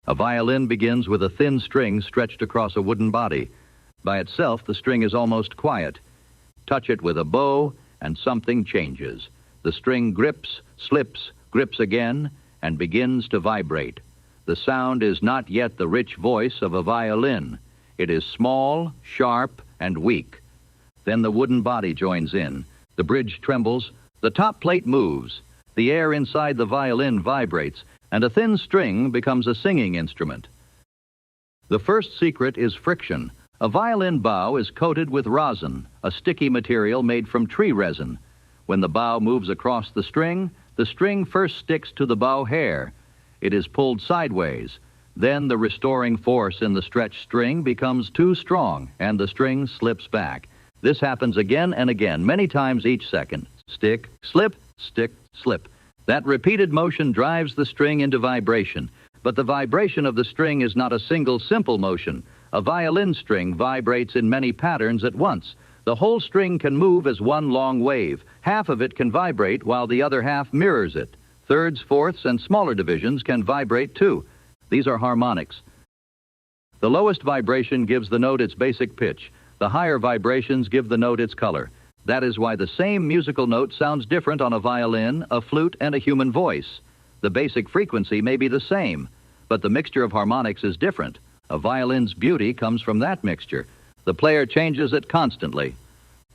A violin begins with a thin string stretched across a wooden body. By itself, the string is almost quiet. Touch it with a bow, and something changes. The string grips, slips, grips again, and begins to vibrate. The sound is not yet the rich voice of a violin. It is small, sharp, and weak. Then the wooden body joins in. The bridge trembles. The top plate moves. The air inside the violin vibrates, and a thin string becomes a singing instrument. The first secret is friction. A violin bow is coated with rosin, a sticky material made from tree resin. When the bow moves across the string first sticks to the bow hair. It is pulled sideways. Then the restoring force in the stretched string becomes too strong, and the string slips back. This happens again and again, many times each second. Stick, slip, stick, slip. That repeated motion drives the string into vibration. But the vibration of the string is not a single simple motion. A violin string vibrates in many patterns at once. The whole string can move as one long wave. Half of it can vibrate while the other half mirrors it. Thirds, fourths, and smaller divisions can vibrate too. These are harmonics. The lowest vibration gives the note its basic pitch. The higher vibrations give the note its color. That is why the same musical note sounds different on a violin, a flute, and a human voice. The basic frequency may be the same, but the mixture of harmonics is different. A violin's beauty comes from that mixture. The player changes it constantly.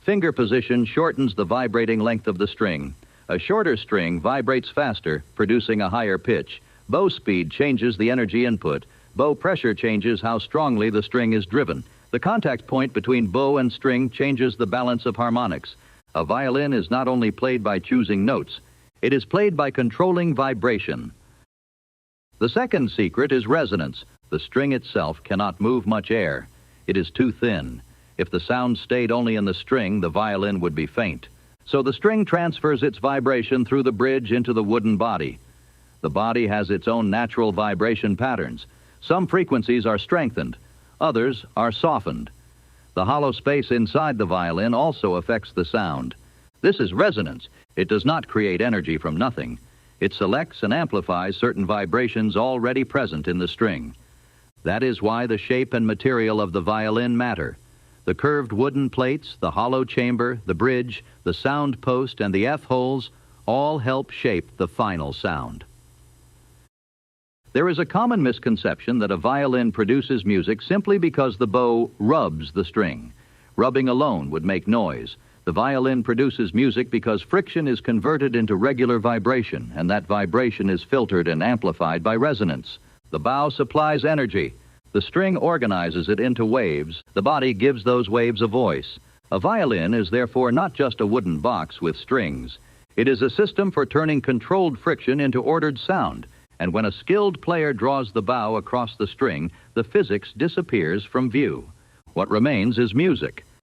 Finger position shortens the vibrating length of the string. A shorter string vibrates faster, producing a higher pitch. Bow speed changes the energy input. Bow pressure changes how strongly the string is driven. The contact point between bow and string changes the balance of harmonics. A violin is not only played by choosing notes, it is played by controlling vibration. The second secret is resonance. The string itself cannot move much air. It is too thin. If the sound stayed only in the string, the violin would be faint. So the string transfers its vibration through the bridge into the wooden body. The body has its own natural vibration patterns. Some frequencies are strengthened. Others are softened. The hollow space inside the violin also affects the sound. This is resonance. It does not create energy from nothing. It selects and amplifies certain vibrations already present in the string. That is why the shape and material of the violin matter. The curved wooden plates, the hollow chamber, the bridge, the sound post, and the F-holes all help shape the final sound. There is a common misconception that a violin produces music simply because the bow rubs the string. Rubbing alone would make noise. The violin produces music because friction is converted into regular vibration, and that vibration is filtered and amplified by resonance. The bow supplies energy. The string organizes it into waves. The body gives those waves a voice. A violin is therefore not just a wooden box with strings. It is a system for turning controlled friction into ordered sound. And when a skilled player draws the bow across the string, the physics disappears from view. What remains is music.